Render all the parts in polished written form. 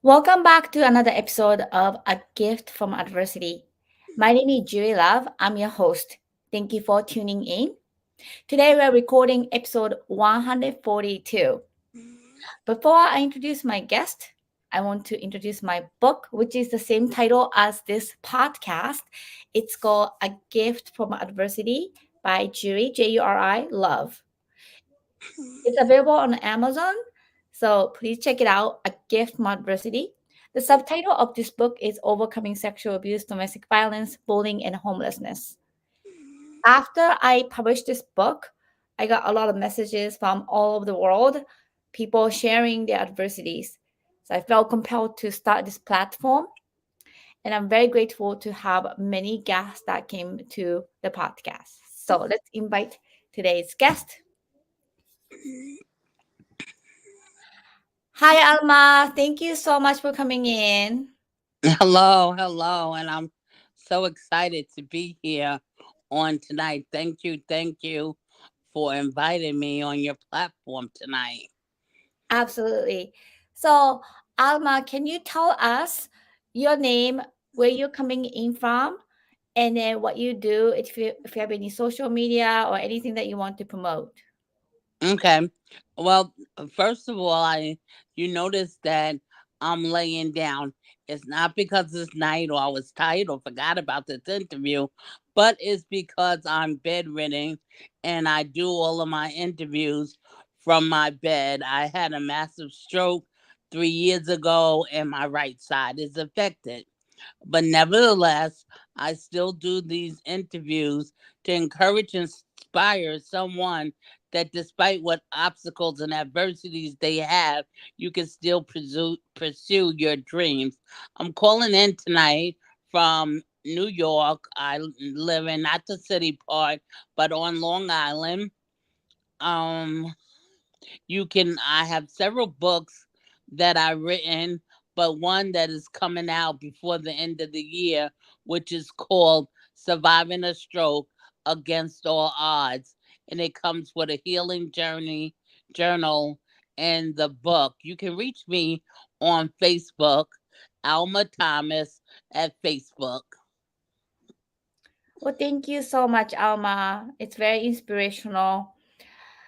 Welcome back to another episode of A Gift from Adversity. My name is Juri Love. I'm your host. Thank you for tuning in. Today we're recording episode 142. Before I introduce my guest, I want to introduce my book, which is the same title as this podcast. It's called A Gift from Adversity by Juri, Juri Love. It's available on Amazon, so please check it out. A Gift from Adversity. The subtitle of this book is Overcoming Sexual Abuse, Domestic Violence, Bullying, and Homelessness. After I published this book, I got a lot of messages from all over the world, people sharing their adversities. So I felt compelled to start this platform, and I'm very grateful to have many guests that came to the podcast. So let's invite today's guest. Hi, Alma. Thank you so much for coming in. Hello, and I'm so excited to be here on tonight. Thank you for inviting me on your platform tonight. Absolutely. So, Alma, can you tell us your name, where you're coming in from, and then what you do if you have any social media or anything that you want to promote? Okay. Well, first of all, I you notice that I'm laying down. It's not because it's night or I was tired or forgot about this interview, but it's because I'm bedridden and I do all of my interviews from my bed. I had a massive stroke 3 years ago and my right side is affected. But nevertheless, I still do these interviews to encourage and inspire someone that despite what obstacles and adversities they have, you can still pursue your dreams. I'm calling in tonight from New York. I live in not the city part, but on Long Island. Um, I have several books that I've written, but one that is coming out before the end of the year, which is called Surviving a Stroke Against All Odds. And it comes with a healing journal and the book. You can reach me on Facebook, Alma Thomas at Facebook. Well, thank you so much, Alma. It's very inspirational.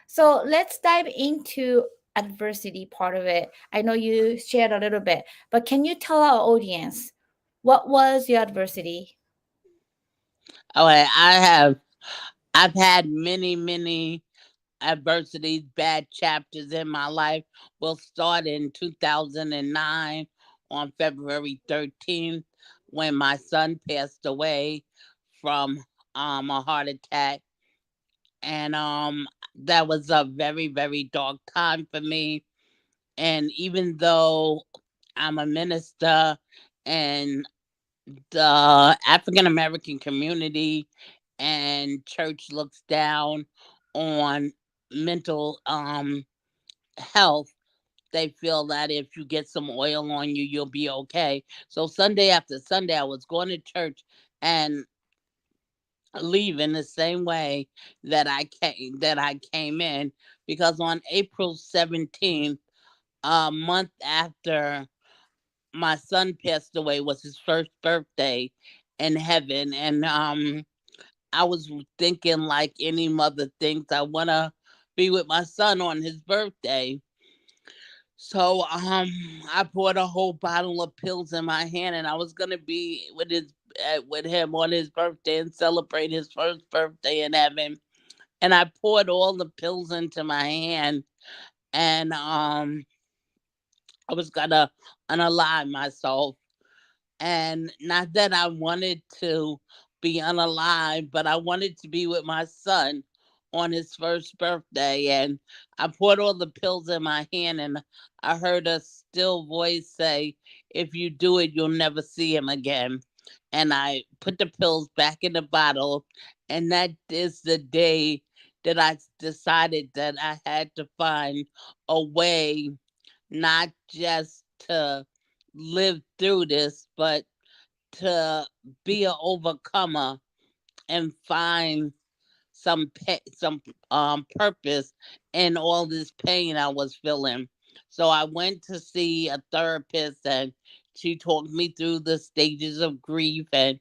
So let's dive into adversity part of it. I know you shared a little bit, but can you tell our audience what was your adversity? Oh, I've had many adversities, bad chapters in my life will start in 2009 on February 13th when my son passed away from a heart attack. And that was a very dark time for me. And even though I'm a minister and the African American community and church looks down on mental health, they feel that if you get some oil on you, you'll be okay. So Sunday after Sunday, I was going to church and leaving the same way that I came in, because on April 17th, a month after my son passed away, was his first birthday in heaven. And I was thinking, like any mother thinks, I want to be with my son on his birthday. So I bought a whole bottle of pills in my hand, and I was gonna be with him on his birthday and celebrate his first birthday in heaven. And I poured all the pills into my hand, and I was gonna unalive myself. And not that I wanted to be unalive, but I wanted to be with my son on his first birthday. And I poured all the pills in my hand, and I heard a still voice say, "If you do it, you'll never see him again." And I put the pills back in the bottle, and that is the day that I decided that I had to find a way not just to live through this, but to be an overcomer and find some purpose in all this pain I was feeling. So I went to see a therapist, and she talked me through the stages of grief, and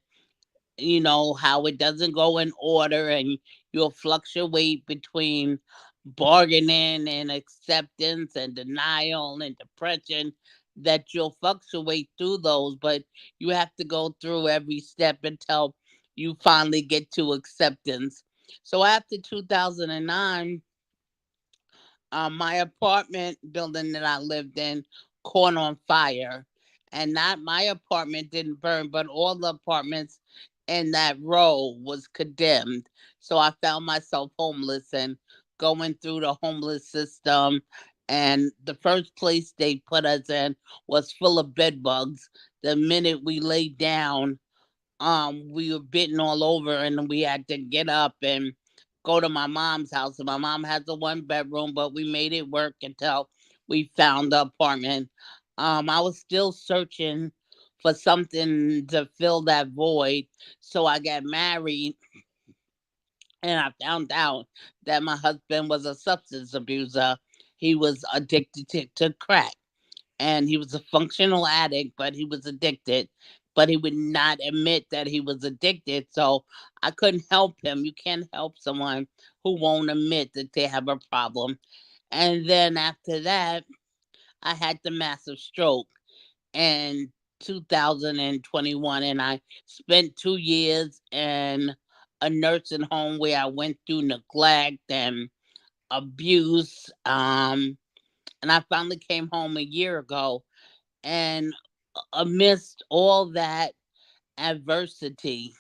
how it doesn't go in order, and you'll fluctuate between bargaining and acceptance and denial and depression, that you'll fluctuate through those, but you have to go through every step until you finally get to acceptance. So after 2009, my apartment building that I lived in caught on fire. And not my apartment didn't burn, but all the apartments in that row was condemned. So I found myself homeless and going through the homeless system. And the first place they put us in was full of bed bugs. The minute we laid down, we were bitten all over, and we had to get up and go to my mom's house. And my mom has a 1 bedroom, but we made it work until we found the apartment. I was still searching for something to fill that void, so I got married, and I found out that my husband was a substance abuser. He was addicted to crack, and he was a functional addict, but he was addicted. But he would not admit that he was addicted, so I couldn't help him. You can't help someone who won't admit that they have a problem. And then after that, I had the massive stroke in 2021, and I spent 2 years in a nursing home where I went through neglect and abuse. And I finally came home a year ago, and amidst all that adversity,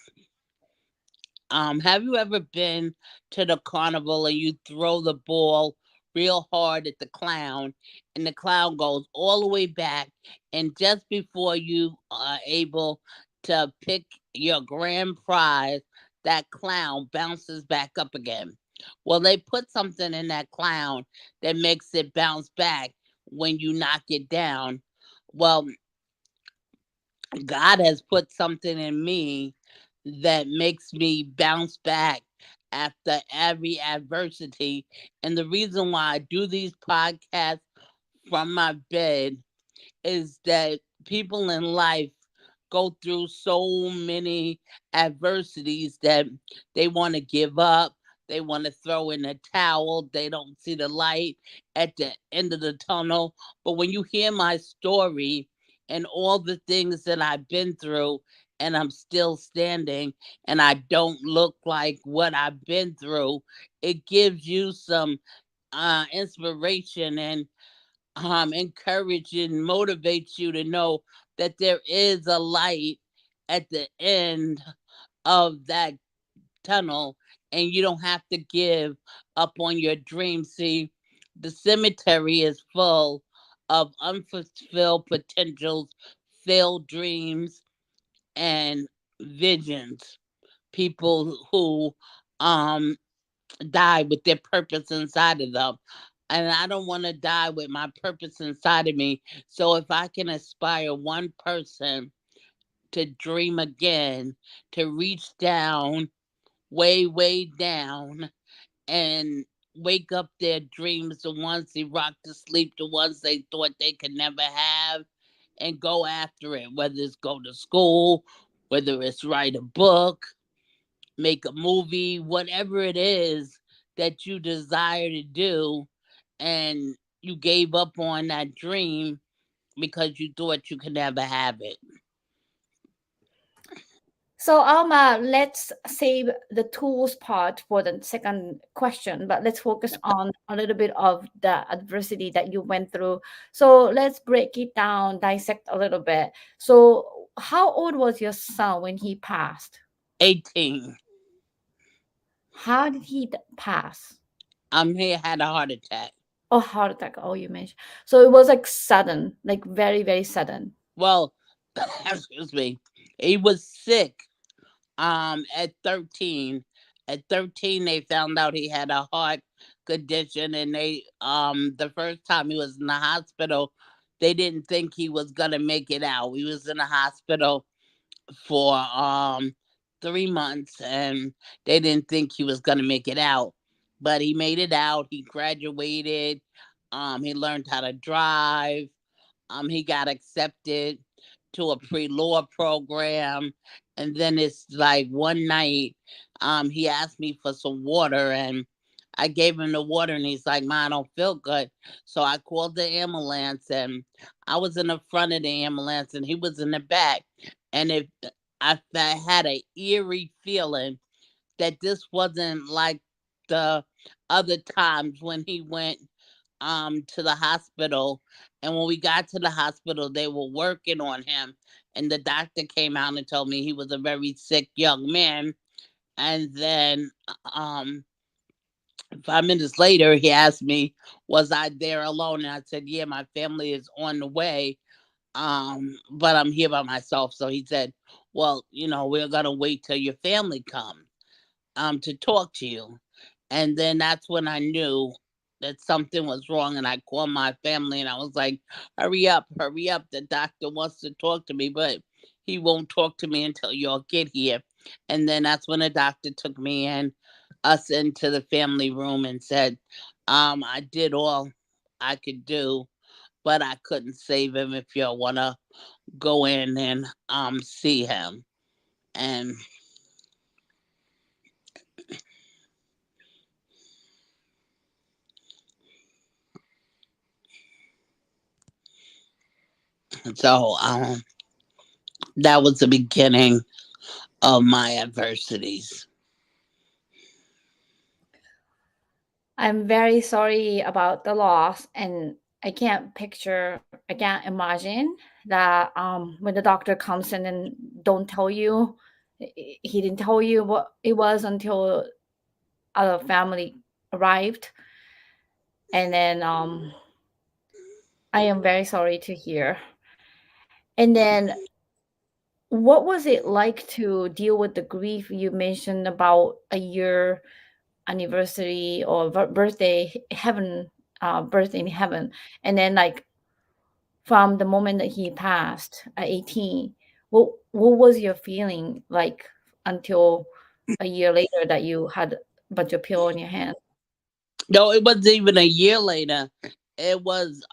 have you ever been to the carnival and you throw the ball real hard at the clown, and the clown goes all the way back, and just before you are able to pick your grand prize, that clown bounces back up again? Well, they put something in that clown that makes it bounce back when you knock it down. Well, God has put something in me that makes me bounce back after every adversity. And the reason why I do these podcasts from my bed is that people in life go through so many adversities that they want to give up. They want to throw in a towel. They don't see the light at the end of the tunnel. But when you hear my story and all the things that I've been through, and I'm still standing, and I don't look like what I've been through, it gives you some inspiration, and encourage and motivates you to know that there is a light at the end of that tunnel, and you don't have to give up on your dreams. See, the cemetery is full of unfulfilled potentials, failed dreams, and visions. People who um die with their purpose inside of them. And I don't want to die with my purpose inside of me. So if I can inspire one person to dream again, to reach down, way, way down, and wake up their dreams, the ones they rocked to sleep, the ones they thought they could never have, and go after it, whether it's go to school, whether it's write a book, make a movie, whatever it is that you desire to do, and you gave up on that dream because you thought you could never have it. So, Alma, let's save the tools part for the second question, but let's focus on a little bit of the adversity that you went through. So, let's break it down, dissect a little bit. So, how old was your son when he passed? 18. How did he pass? He had a heart attack. Oh, heart attack. Oh, you mentioned. So, it was like sudden, like very, very sudden. Well, excuse me. He was sick at 13. At 13 they found out he had a heart condition, and they the first time he was in the hospital, they didn't think he was going to make it out. He was in the hospital for 3 months, and they didn't think he was going to make it out, but he made it out. He graduated. He learned how to drive. He got accepted to a pre-law program, and then it's like one night, he asked me for some water, and I gave him the water, and he's like, "Ma, I don't feel good." So I called the ambulance, and I was in the front of the ambulance, and he was in the back, and if I had a eerie feeling that this wasn't like the other times when he went to the hospital, and when we got to the hospital they were working on him, and the doctor came out and told me he was a very sick young man. And then 5 minutes later he asked me, was I there alone, and I said, yeah, my family is on the way, but I'm here by myself. So he said, well, we're gonna wait till your family comes to talk to you. And then that's when I knew that something was wrong. And I called my family and I was like, hurry up, hurry up. The doctor wants to talk to me, but he won't talk to me until y'all get here. And then that's when the doctor took me and us into the family room and said, I did all I could do, but I couldn't save him if y'all want to go in and see him. And so that was the beginning of my adversities. I'm very sorry about the loss, and I can't imagine that when the doctor comes in and don't tell you, he didn't tell you what it was until other family arrived, and then I am very sorry to hear. And then, what was it like to deal with the grief you mentioned about a year anniversary or birthday heaven, birthday in heaven, and then like from the moment that he passed at 18, what was your feeling like until a year later that you had a bunch of pill in your hand? No, it wasn't even a year later. It was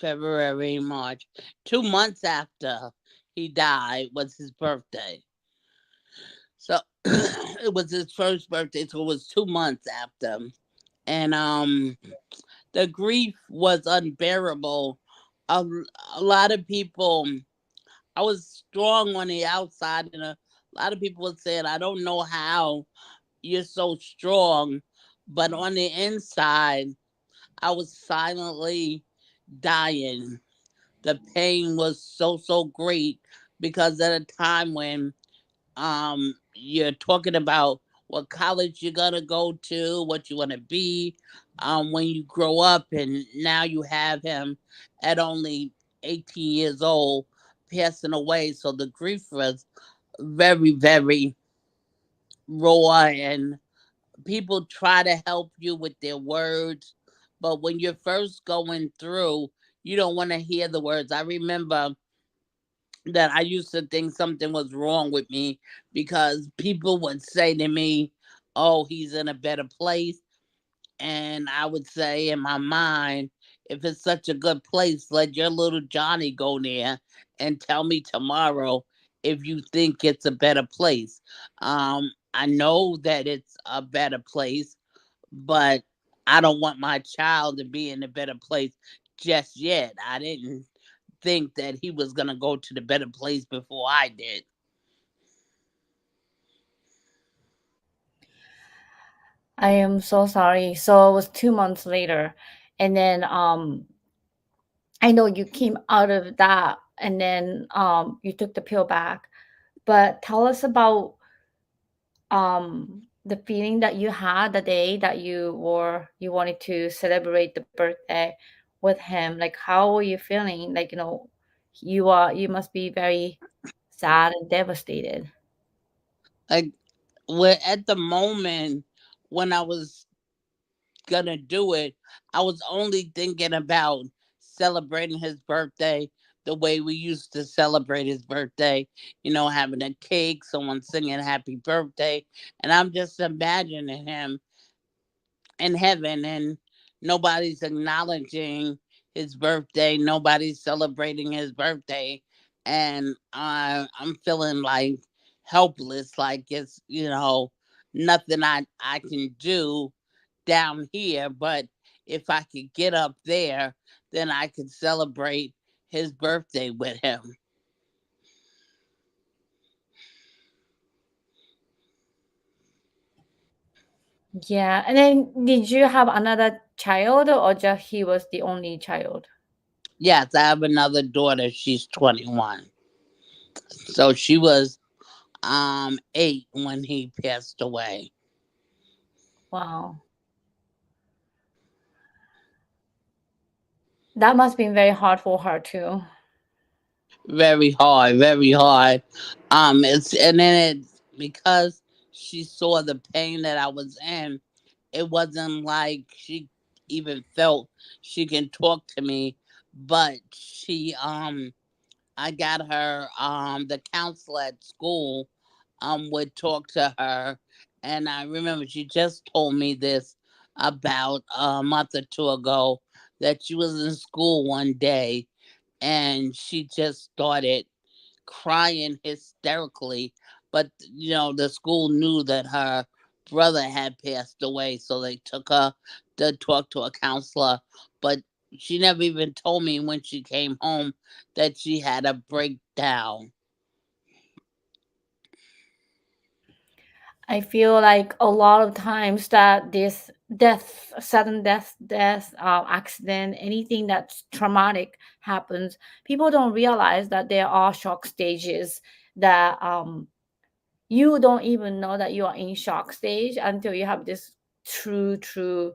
February, March. 2 months after he died was his birthday. So it was his first birthday, so it was 2 months after. And the grief was unbearable. A, a lot of people, I was strong on the outside, and a lot of people were saying, I don't know how you're so strong. But on the inside, I was silently dying. The pain was so great because at a time when you're talking about what college you're gonna go to, what you wanna be, when you grow up, and now you have him at only 18 years old passing away. So the grief was very raw, and people try to help you with their words, but when you're first going through, you don't want to hear the words. I remember that I used to think something was wrong with me because people would say to me, oh, he's in a better place. And I would say in my mind, if it's such a good place, let your little Johnny go there and tell me tomorrow if you think it's a better place. I know that it's a better place, but I don't want my child to be in a better place just yet. I didn't think that he was going to go to the better place before I did. I am so sorry. So it was 2 months later, and then I know you came out of that, and then you took the pill back. But tell us about the feeling that you had the day that you wanted to celebrate the birthday with him. Like, how were you feeling? Like, you must be very sad and devastated. Like, at the moment when I was going to do it, I was only thinking about celebrating his birthday the way we used to celebrate his birthday, having a cake, someone singing happy birthday. And I'm just imagining him in heaven, and nobody's acknowledging his birthday. Nobody's celebrating his birthday, and I'm feeling like helpless. Like it's nothing I can do down here. But if I could get up there, then I could celebrate his birthday with him. Yeah. And then did you have another child or just he was the only child? Yes, I have another daughter. She's 21. So she was 8 when he passed away. Wow. That must have been very hard for her too. Very hard, very hard. It's and then it's because she saw the pain that I was in. It wasn't like she even felt she can talk to me, but I got her the counselor at school would talk to her, and I remember she just told me this about a month or two ago, that she was in school one day and she just started crying hysterically. But the school knew that her brother had passed away, so they took her to talk to a counselor. But she never even told me when she came home that she had a breakdown. I feel like a lot of times that this death, sudden death, accident, anything that's traumatic happens, people don't realize that there are shock stages that you don't even know that you are in shock stage until you have this true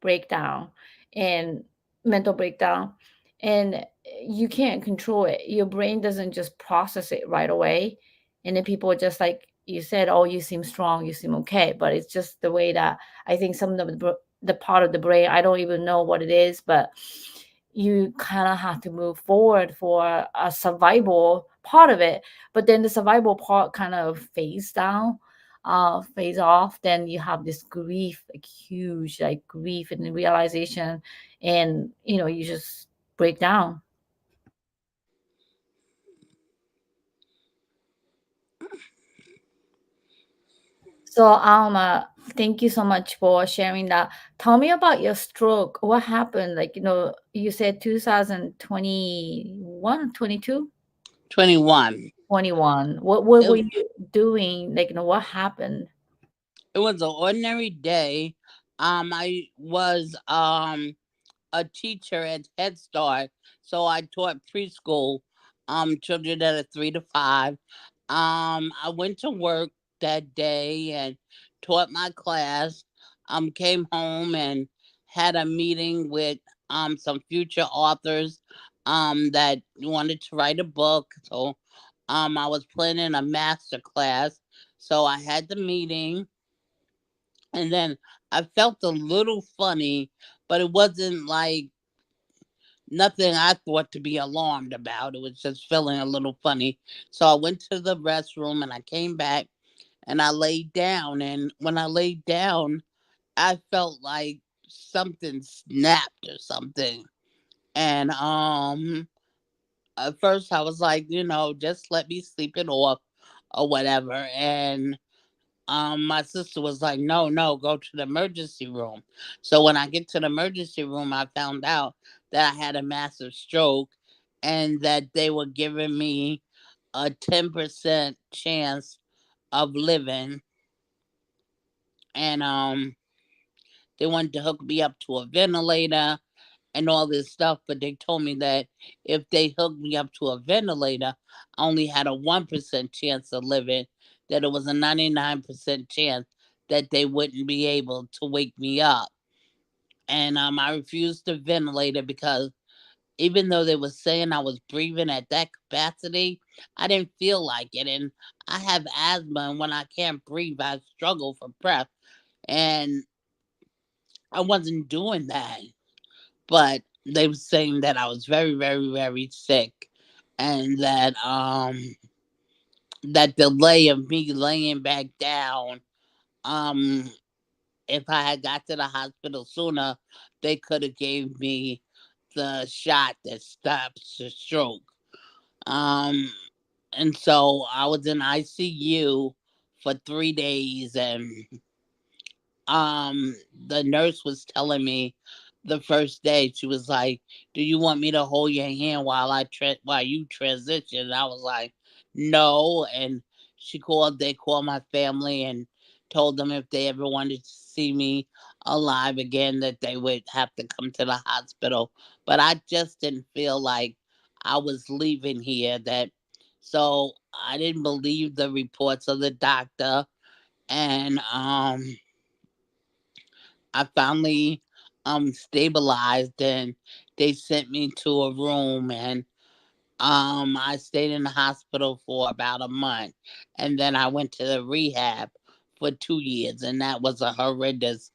breakdown and mental breakdown, and you can't control it. Your brain doesn't just process it right away, and then people are just like you said, oh, you seem strong, you seem okay, but it's just the way that I think some of the part of the brain, I don't even know what it is, but you kind of have to move forward for a survival part of it. But then the survival part kind of fades down, fades off. Then you have this grief, like huge, like grief and the realization, and you just break down. So Alma, thank you so much for sharing that. Tell me about your stroke. What happened? Like, you said 2021, 22, 21. 21. What were It, you doing? Like, what happened? it was an ordinary day. I was a teacher at Head Start, so I taught preschool children that are 3 to 5. I went to work that day and taught my class. Came home and had a meeting with some future authors that wanted to write a book. So I was planning a master class. So I had the meeting, and then I felt a little funny, but it wasn't like nothing I thought to be alarmed about. It was just feeling a little funny. So I went to the restroom and I came back and I laid down. And when I laid down, I felt like something snapped or something. And at first I was like, just let me sleep it off or whatever. And my sister was like, no, no, go to the emergency room. So when I get to the emergency room, I found out that I had a massive stroke and that they were giving me a 10% chance of living. And they wanted to hook me up to a ventilator and all this stuff, but they told me that if they hooked me up to a ventilator, I only had a 1% chance of living, that it was a 99% chance that they wouldn't be able to wake me up. And I refused the ventilator because even though they were saying I was breathing at that capacity, I didn't feel like it. And I have asthma, and when I can't breathe, I struggle for breath. And I wasn't doing that, but they were saying that I was very, very, very sick, and that delay of me laying back down, um, if I had got to the hospital sooner, they could have gave me the shot that stops the stroke. Um, and so I was in ICU for 3 days, and the nurse was telling me the first day, she was like, "Do you want me to hold your hand while while you transition?" And I was like, "No." And they called my family and told them if they ever wanted to see me alive again that they would have to come to the hospital. But I just didn't feel like I was leaving here. That So I didn't believe the reports of the doctor, and I finally stabilized, and they sent me to a room, and I stayed in the hospital for about a month, and then I went to the rehab for 2 years, and that was a horrendous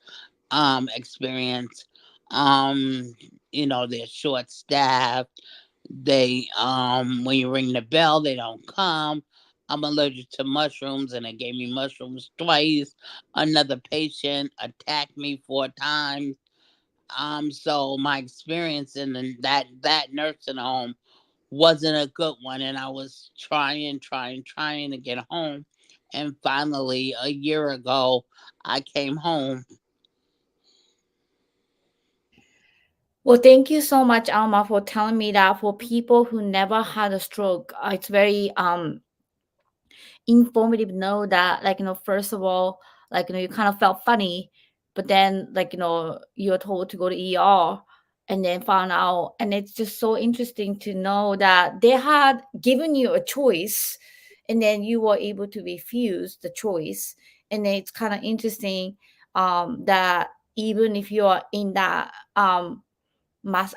experience. Um they're short staffed. They when you ring the bell, they don't come. I'm allergic to mushrooms, and they gave me mushrooms twice. Another patient attacked me 4 times. So my experience in that nursing home wasn't a good one, and I was trying to get home. And finally, a year ago, I came home. Well, thank you so much, Alma, for telling me that. For people who never had a stroke, it's very informative to know that, like, first of all, like, you kind of felt funny, but then, like, you're told to go to ER, and then found out. And it's just so interesting to know that they had given you a choice, and then you were able to refuse the choice. And then it's kind of interesting that even if you are in that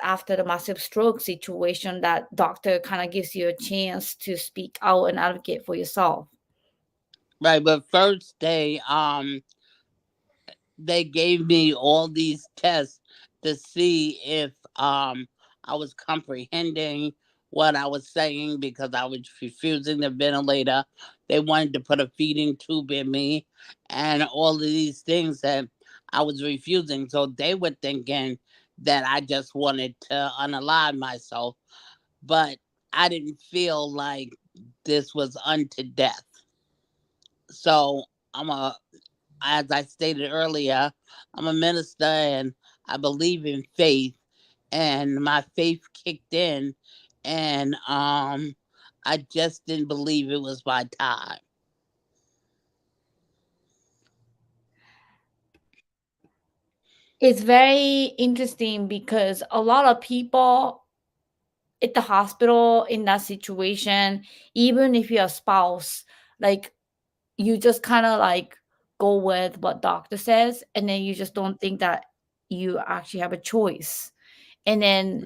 after the massive stroke situation, that doctor kind of gives you a chance to speak out and advocate for yourself. Right, but first they gave me all these tests to see if I was comprehending what I was saying, because I was refusing the ventilator. They wanted to put a feeding tube in me, and all of these things that I was refusing. So they were thinking that I just wanted to unalive myself, but I didn't feel like this was unto death. So I'm a as I stated earlier, I'm a minister, and I believe in faith, and my faith kicked in, and I just didn't believe it was my time. It's very interesting because a lot of people at the hospital in that situation, even if you're a spouse, like, you just kind of like go with what doctor says, and then you just don't think that you actually have a choice. And then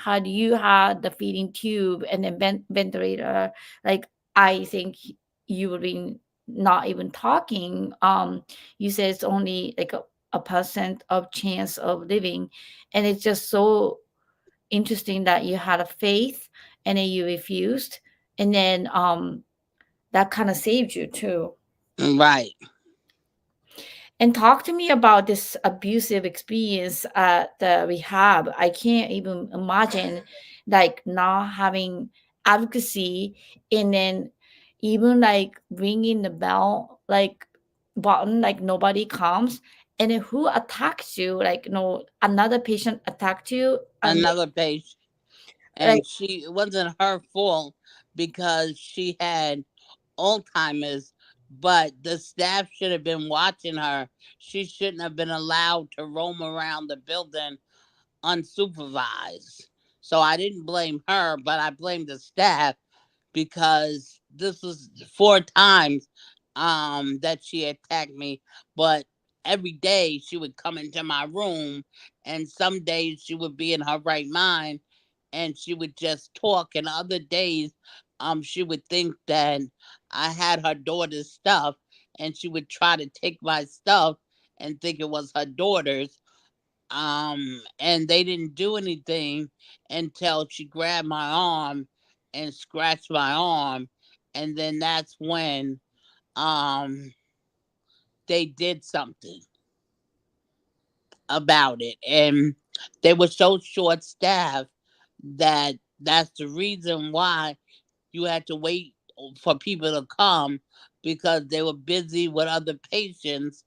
had you had the feeding tube and then ventilator, like, I think you would be not even talking. You said it's only like a percent of chance of living. And it's just so interesting that you had a faith, and then you refused, and then that kind of saved you too. Right. And talk to me about this abusive experience at the rehab. I can't even imagine, like, not having advocacy, and then even like ringing the bell, like, button, like nobody comes, and then who attacks you? Like, no, another patient attacked you, and Another patient, like, and it wasn't her fault because she had Alzheimer's, but the staff should have been watching her. She shouldn't have been allowed to roam around the building unsupervised. So I didn't blame her, but I blamed the staff, because this was 4 times that she attacked me. But every day she would come into my room, and some days she would be in her right mind, and she would just talk, and other days she would think that I had her daughter's stuff, and she would try to take my stuff and think it was her daughter's. And they didn't do anything until she grabbed my arm and scratched my arm, and then that's when um they did something. about it, and they were so short staffed that that's the reason why you had to wait for people to come, because they were busy with other patients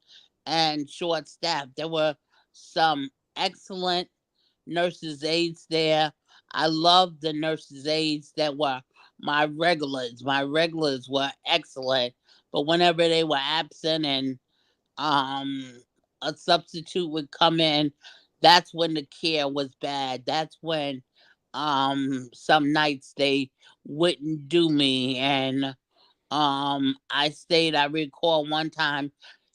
and short staffed. There were some excellent nurses aides there. I loved the nurses aides that were my regulars. My regulars were excellent, but whenever they were absent and um a substitute would come in, that's when the care was bad. That's when some nights they wouldn't do me, and I recall one time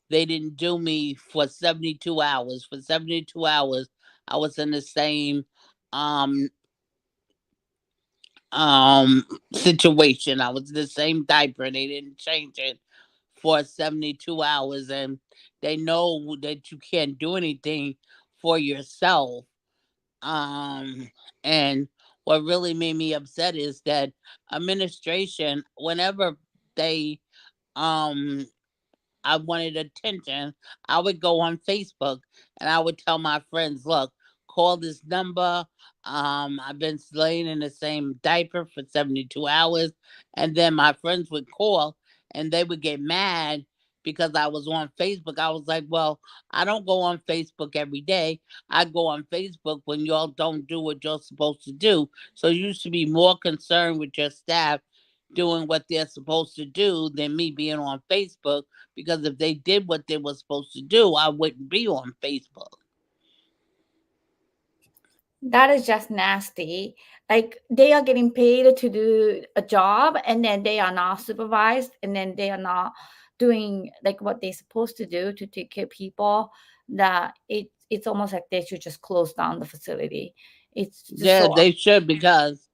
they didn't do me for 72 hours. For 72 hours I was in the same um situation. I was in the same diaper. They didn't change it for 72 hours, and they know that you can't do anything for yourself. And what really made me upset is that administration, whenever they um I wanted attention, I would go on Facebook and I would tell my friends, look, call this number. I've been laying in the same diaper for 72 hours. And then my friends would call and they would get mad because I was on Facebook. I was like, well, I don't go on Facebook every day. I go on Facebook when y'all don't do what you're supposed to do. So you should be more concerned with your staff doing what they're supposed to do than me being on Facebook, because if they did what they were supposed to do, I wouldn't be on Facebook. That is just nasty. Like they are getting paid to do a job and then they are not supervised and then they are not doing like what they're supposed to do to take care of people, that it's almost like they should just close down the facility. It's just Yeah, so they should, because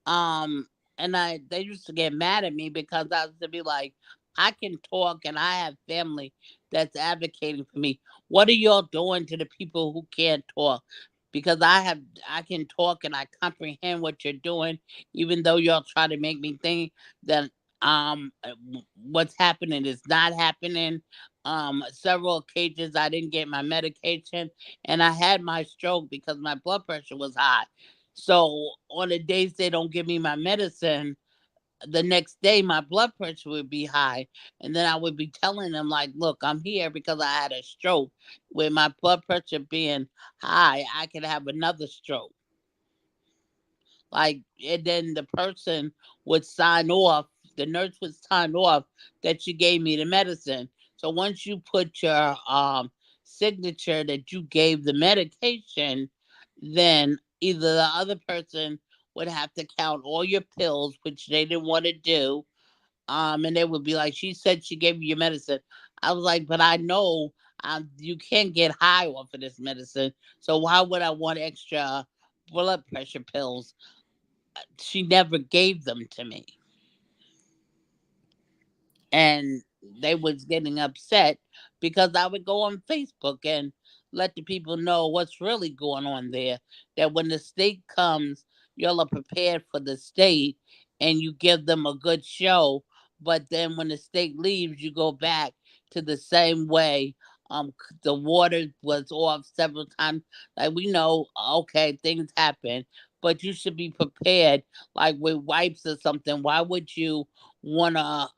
um and I they used to get mad at me because I was to be like, I can talk and I have family that's advocating for me. What are y'all doing to the people who can't talk? Because I can talk and I comprehend what you're doing, even though y'all try to make me think that what's happening is not happening. Several occasions I didn't get my medication and I had my stroke because my blood pressure was high. So on the days they don't give me my medicine, the next day my blood pressure would be high. And then I would be telling them like, look, I'm here because I had a stroke. With my blood pressure being high, I could have another stroke. Like, and then the person would sign off, the nurse would sign off that you gave me the medicine. So once you put your signature that you gave the medication, then either the other person would have to count all your pills, which they didn't want to do. And they would be like, she said she gave you your medicine. I was like, but I know you can't get high off of this medicine, so why would I want extra blood pressure pills? She never gave them to me, and they was getting upset because I would go on Facebook and let the people know what's really going on there. That when the state comes, y'all are prepared for the state and you give them a good show. But then when the state leaves, you go back to the same way. The water was off several times. Like, we know, okay, things happen, but you should be prepared. Like with wipes or something. Why would you wanna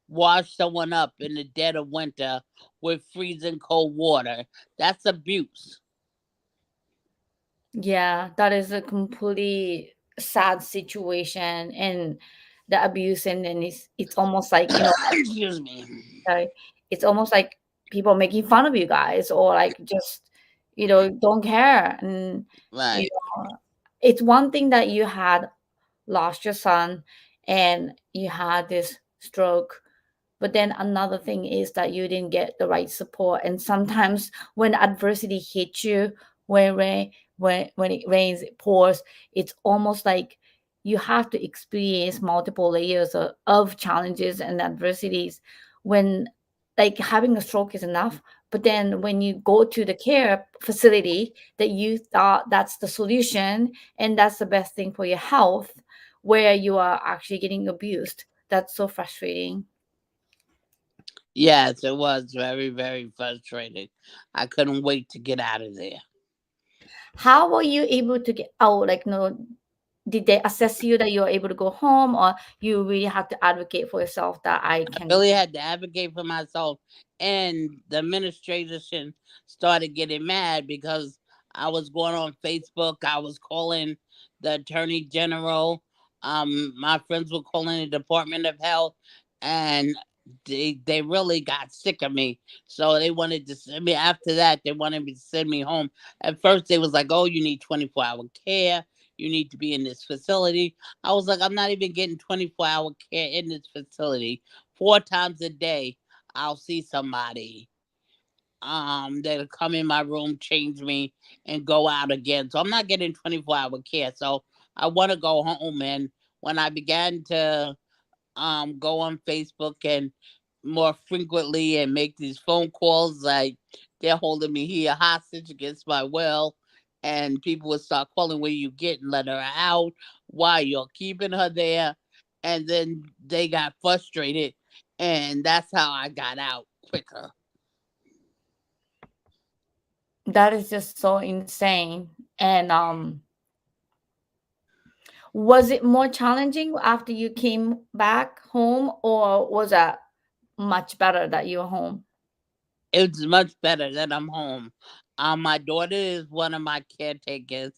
wash someone up in the dead of winter with freezing cold water? That's abuse. yeah, that is a completely sad situation and the abuse, and then it's almost like, Excuse me. sorry, it's almost like people making fun of you guys or like just don't care. And you Right. know it's one thing that you had lost your son and you had this stroke, but then another thing is that you didn't get the right support. And sometimes when adversity hits you, when rain when it rains, it pours, it's almost like you have to experience multiple layers of challenges and adversities. When like having a stroke is enough, but then when you go to the care facility that you thought that's the solution and that's the best thing for your health, where you are actually getting abused, that's so frustrating. Yes, it was very, very frustrating. I couldn't wait to get out of there. How were you able to get out? Like, no, did they assess you that you were able to go home, or you really have to advocate for yourself that I I can? really had to advocate for myself, and the administration started getting mad because I was going on Facebook. I was calling the attorney general. My friends were calling the Department of Health, and they really got sick of me. So they wanted to send me. After that, they wanted me to send me home. At first, they was like, "Oh, you need 24-hour care. You need to be in this facility." I was like, "I'm not even getting 24-hour care in this facility. 4 times a day, I'll see somebody that'll come in my room, change me, and go out again. So I'm not getting 24-hour care. So I want to go home." And when I began to go on Facebook and more frequently and make these phone calls, like they're holding me here hostage against my will, and people would start calling, "Where you getting? Let her out. Why you're keeping her there?" And then they got frustrated, and that's how I got out quicker. That is just so insane. And was it more challenging after you came back home, or was that much better that you're home? It's much better that I'm home. My daughter is one of my caretakers,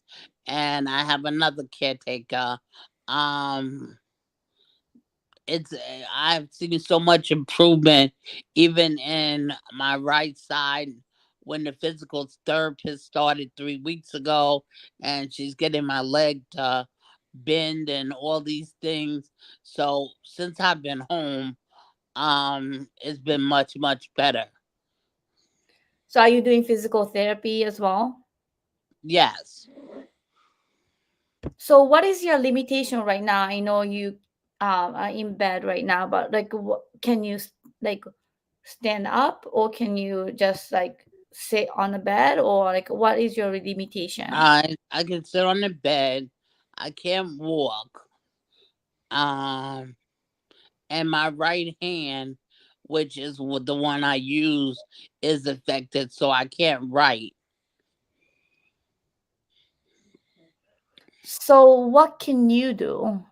and I have another caretaker. Um, I've seen so much improvement, even in my right side. When the physical therapist started 3 weeks ago, and she's getting my leg to bend and all these things. So since I've been home, it's been much much better. So are you doing physical therapy as well? Yes. So what is your limitation right now? I know you are in bed right now, but like, can you like stand up, or can you just like sit on the bed, or like what is your limitation? I can sit on the bed. I can't walk. Um, and my right hand, which is the one I use, is affected, so I can't write. So what can you do?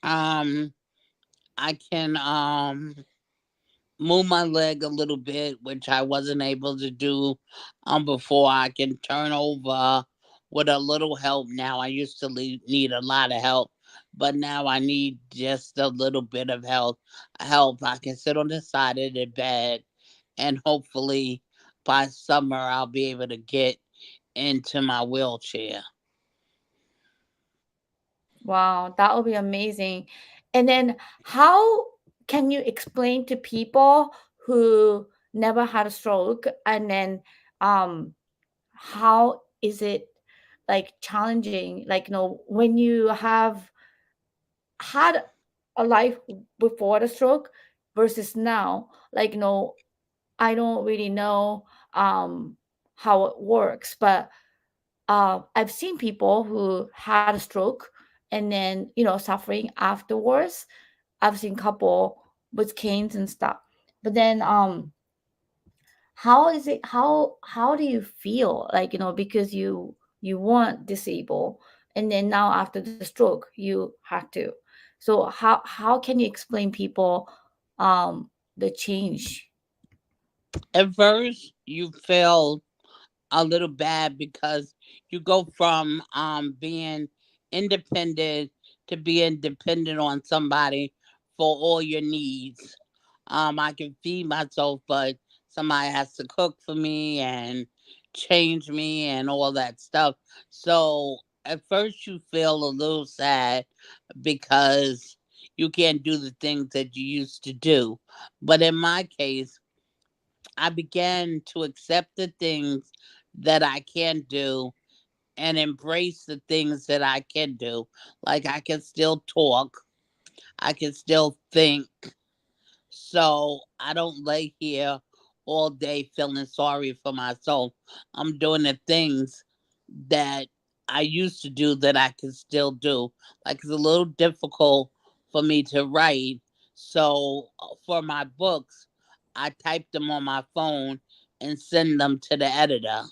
Um, I can move my leg a little bit, which I wasn't able to do before. I can turn over with a little help now. I used to need a lot of help, but now I need just a little bit of help. Help. I can sit on the side of the bed, and hopefully by summer I'll be able to get into my wheelchair. Wow, that would be amazing. And then how can you explain to people who never had a stroke, and then um how is it like challenging, like, when you have had a life before the stroke versus now, like, I don't really know how it works, but I've seen people who had a stroke and then, suffering afterwards. I've seen couple with canes and stuff. But then how is it, how do you feel, like, because you weren't disabled, and then now after the stroke you had to. So how can you explain people the change? At first, you feel a little bad because you go from being independent to being dependent on somebody for all your needs. I can feed myself, but somebody has to cook for me and change me and all that stuff. So at first you feel a little sad because you can't do the things that you used to do. But in my case, I began to accept the things that I can do and embrace the things that I can do. Like I can still talk, I can still think. So I don't lay here all day feeling sorry for myself. I'm doing the things that I used to do that I can still do. Like it's a little difficult for me to write. So for my books, I type them on my phone and send them to the editor.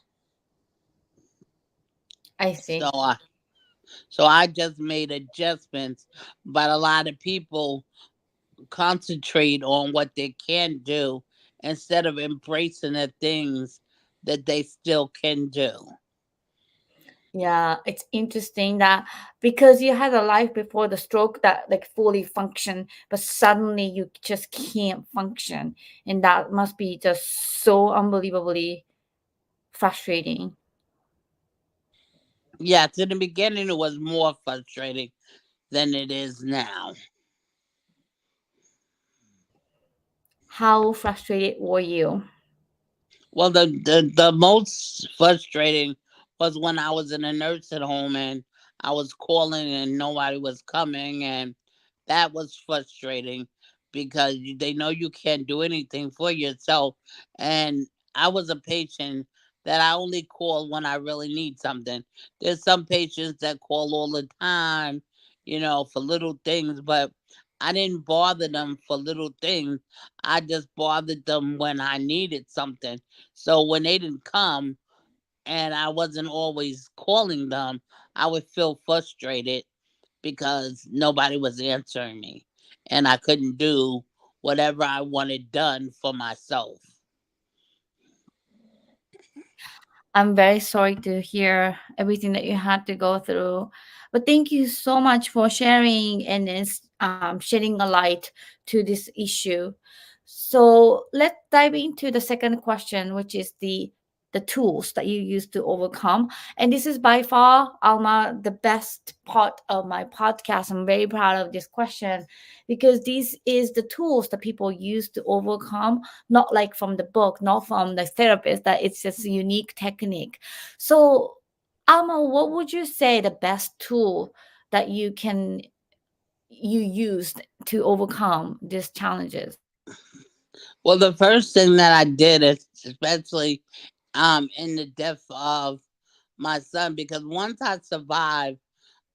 I So see. I just made adjustments, but a lot of people concentrate on what they can do instead of embracing the things that they still can do. Yeah, it's interesting that because you had a life before the stroke that like fully function, but suddenly you just can't function, and that must be just so unbelievably frustrating. Yes, in the beginning it was more frustrating than it is now. How frustrated were you? Well, the most frustrating was when I was in a nursing home and I was calling and nobody was coming, and that was frustrating because they know you can't do anything for yourself. And I was a patient that I only call when I really need something. There's some patients that call all the time, for little things, but I didn't bother them for little things. I just bothered them when I needed something. So when they didn't come and I wasn't always calling them, I would feel frustrated because nobody was answering me and I couldn't do whatever I wanted done for myself. I'm very sorry to hear everything that you had to go through. But thank you so much for sharing and shedding a light to this issue. So let's dive into the second question, which is the tools that you use to overcome. And this is by far, Alma, the best part of my podcast. I'm very proud of this question because this is the tools that people use to overcome, not like from the book, not from the therapist, that it's just a unique technique. So, Alma, what would you say the best tool that you used to overcome these challenges? Well, the first thing that I did is especially in the death of my son, because once I survived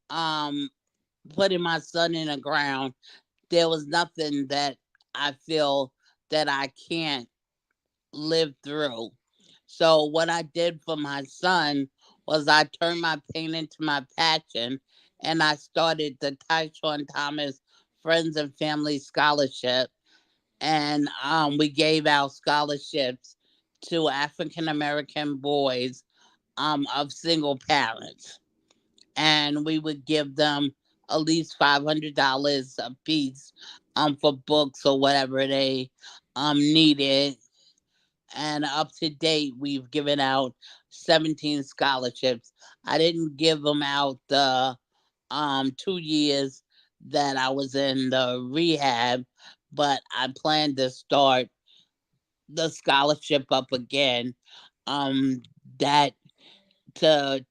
um putting my son in the ground, there was nothing that I feel that I can't live through. So what I did for my son was I turned my pain into my passion, and I started the Tyshawn Thomas Friends and Family Scholarship, and we gave out scholarships to African American boys of single parents, and we would give them at least $500 a piece for books or whatever they needed. And up to date, we've given out 17 scholarships. I didn't give them out the 2 years that I was in the rehab, but I plan to start the scholarship up again. Um, that to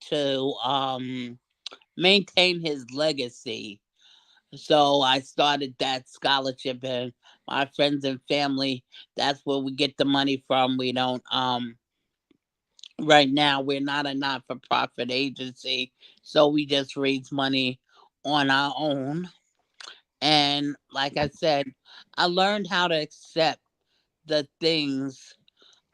maintain his legacy. So I started that scholarship, and my friends and family, that's where we get the money from. We don't right now we're not a not-for-profit agency, so we just raise money on our own. And like I said, I learned how to accept the things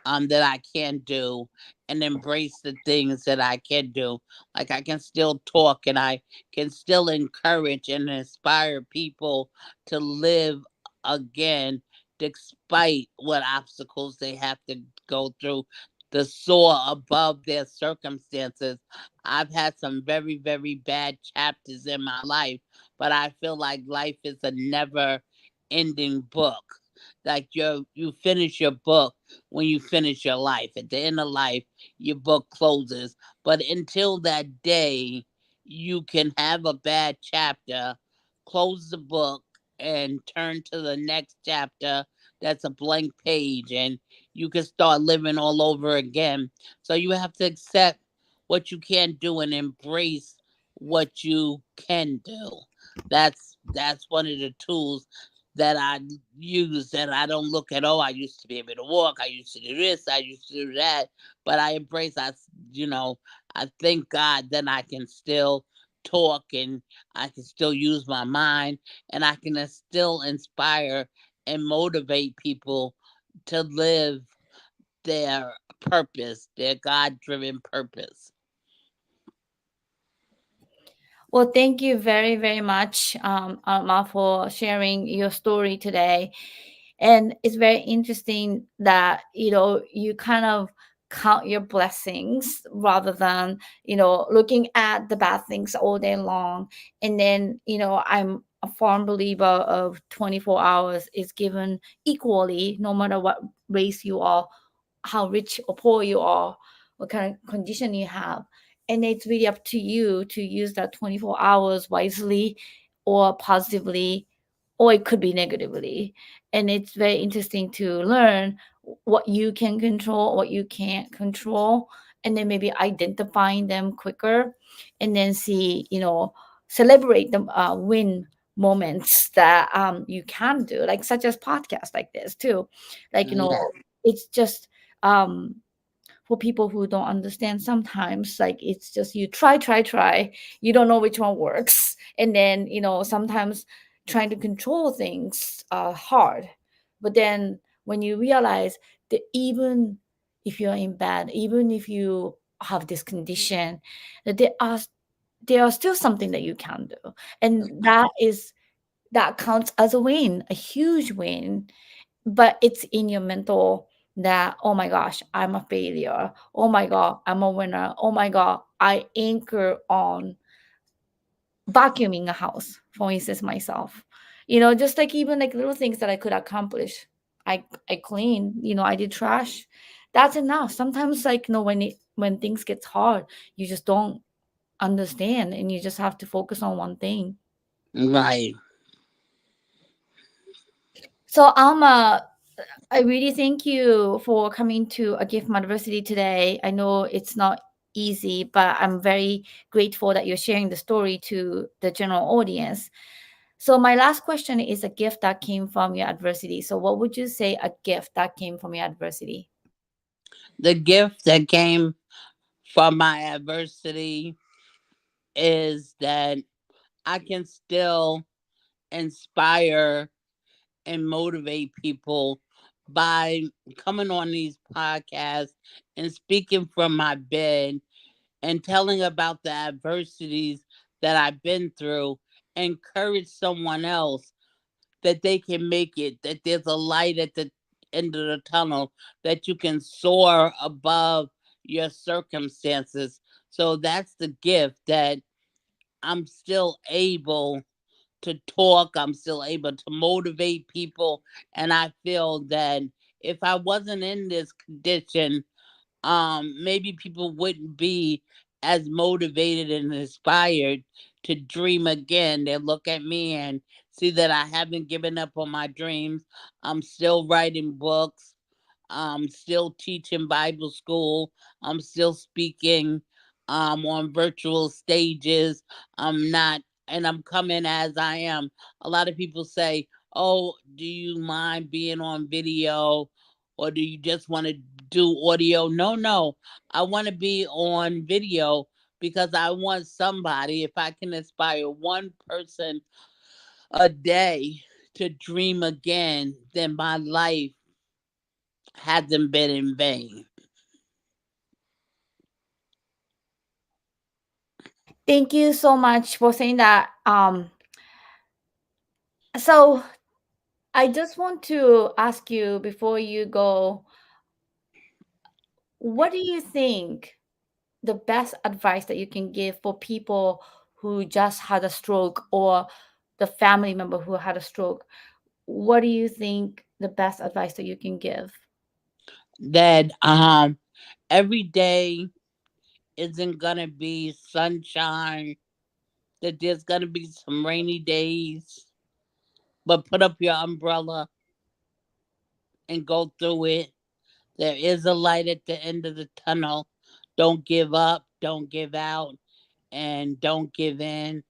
that I can do and embrace the things that I can do. Like I can still talk and I can still encourage and inspire people to live again despite what obstacles they have to go through, to soar above their circumstances. I've had some very, very bad chapters in my life, but I feel like life is a never ending book. Like you finish your book when you finish your life. At the end of life, your book closes. But until that day, you can have a bad chapter, close the book, and turn to the next chapter that's a blank page, and you can start living all over again. So you have to accept what you can't do and embrace what you can do. That's one of the tools that I use, that I don't look at, oh, I used to be able to walk, I used to do this, I used to do that, but I embrace, you know, I thank God that I can still talk, and I can still use my mind, and I can still inspire and motivate people to live their purpose, their God driven purpose. Well, thank you very, very much, Alma, for sharing your story today. And it's very interesting that, you kind of count your blessings rather than, looking at the bad things all day long. And then, I'm a firm believer of 24 hours is given equally, no matter what race you are, how rich or poor you are, what kind of condition you have. And it's really up to you to use that 24 hours wisely or positively, or it could be negatively. And it's very interesting to learn what you can control, what you can't control, and then maybe identifying them quicker, and then see, celebrate the win moments that you can do, like such as podcasts like this too. Like, Yeah. it's just um for people who don't understand, sometimes like it's just you try, you don't know which one works, and then sometimes trying to control things are hard. But then when you realize that even if you're in bed, even if you have this condition, that there are still something that you can do, and that counts as a win, a huge win. But it's in your mental that, oh my gosh, I'm a failure, oh my god, I'm a winner, oh my god, I anchor on vacuuming a house, for instance, myself. Just like even like little things that I could accomplish. I cleaned, I did trash. That's enough. Sometimes, like, when things gets hard, you just don't understand, and you just have to focus on one thing. Right. So, Alma, I really thank you for coming to a gift diversity today. I know it's not easy, but I'm very grateful that you're sharing the story to the general audience. So my last question is a gift that came from your adversity. So what would you say a gift that came from your adversity? The gift that came from my adversity is that I can still inspire and motivate people by coming on these podcasts and speaking from my bed and telling about the adversities that I've been through, encourage someone else that they can make it, that there's a light at the end of the tunnel, that you can soar above your circumstances. So that's the gift, that I'm still able to talk, I'm still able to motivate people. And I feel that if I wasn't in this condition, maybe people wouldn't be as motivated and inspired to dream again. They look at me and see that I haven't given up on my dreams. I'm still writing books. I'm still teaching Bible school. I'm still speaking on virtual stages. I'm not, and I'm coming as I am. A lot of people say, "Oh, do you mind being on video, or do you just want to do audio?" No, no. I want to be on video because I want somebody, if I can inspire one person a day to dream again, then my life hasn't been in vain. Thank you so much for saying that. So I just want to ask you before you go, what do you think the best advice that you can give for people who just had a stroke, or the family member who had a stroke? What do you think the best advice that you can give? That every day isn't gonna be sunshine, that there's gonna be some rainy days, but put up your umbrella and go through it. There is a light at the end of the tunnel. Don't give up, don't give out, and don't give in.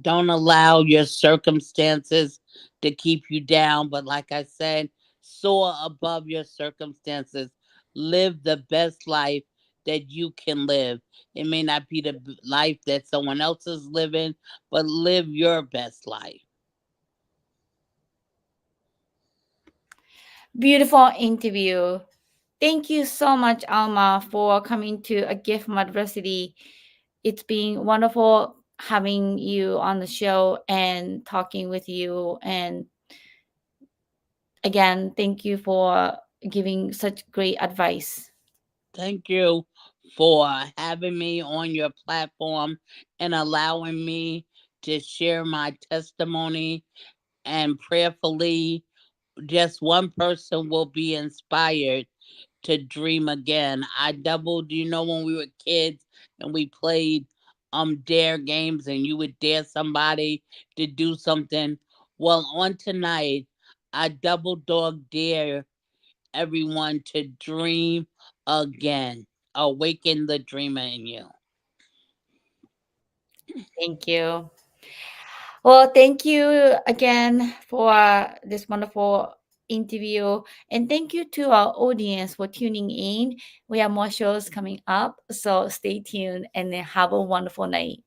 Don't allow your circumstances to keep you down, but like I said, soar above your circumstances. Live the best life that you can live. It may not be the life that someone else is living, but live your best life. Beautiful interview. Thank you so much, Alma, for coming to A Gift from Adversity. It's been wonderful having you on the show and talking with you. And again, thank you for giving such great advice. Thank you for having me on your platform and allowing me to share my testimony. And prayerfully, just one person will be inspired to dream again. I doubled, when we were kids and we played dare games and you would dare somebody to do something. Well, on tonight, I double dog dare everyone to dream again. Awaken the dreamer in you. Thank you. Well, thank you again for this wonderful interview. And thank you to our audience for tuning in. We have more shows coming up. So stay tuned and have a wonderful night.